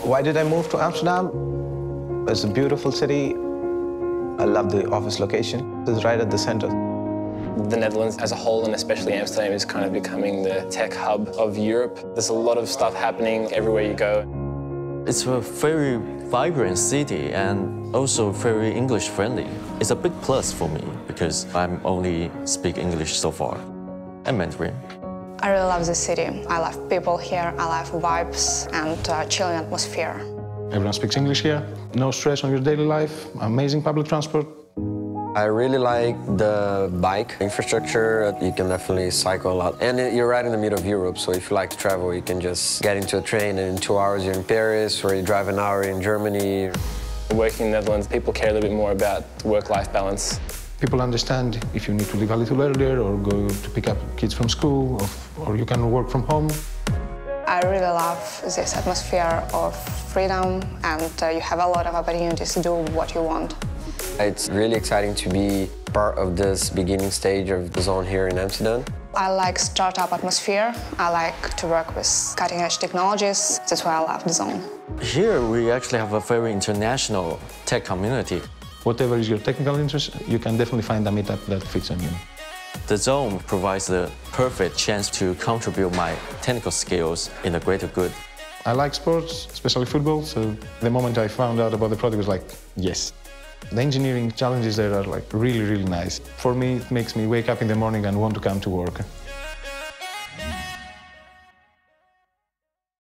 Why did I move to Amsterdam? It's a beautiful city. I love the office location. It's right at the center. The Netherlands as a whole, and especially Amsterdam, is kind of becoming the tech hub of Europe. There's a lot of stuff happening everywhere you go. It's a very vibrant city and also very English friendly. It's a big plus for me because I'm only speak English so far and Mandarin. I really love the city. I love people here, I love vibes and chilling atmosphere. Everyone speaks English here, no stress on your daily life, amazing public transport. I really like the bike infrastructure. You can definitely cycle a lot. And you're right in the middle of Europe, so if you like to travel, you can just get into a train and in 2 hours you're in Paris, or you drive an hour in Germany. Working in the Netherlands, people care a little bit more about work-life balance. People understand if you need to leave a little earlier or go to pick up kids from school, or you can work from home. I really love this atmosphere of freedom, and you have a lot of opportunities to do what you want. It's really exciting to be part of this beginning stage of the zone here in Amsterdam. I like startup atmosphere. I like to work with cutting-edge technologies. That's why I love the zone. Here we actually have a very international tech community. Whatever is your technical interest, you can definitely find a meetup that fits on you. The zone provides the perfect chance to contribute my technical skills in the greater good. I like sports, especially football, so the moment I found out about the product was like, yes. The engineering challenges there are like really, really nice. For me, it makes me wake up in the morning and want to come to work.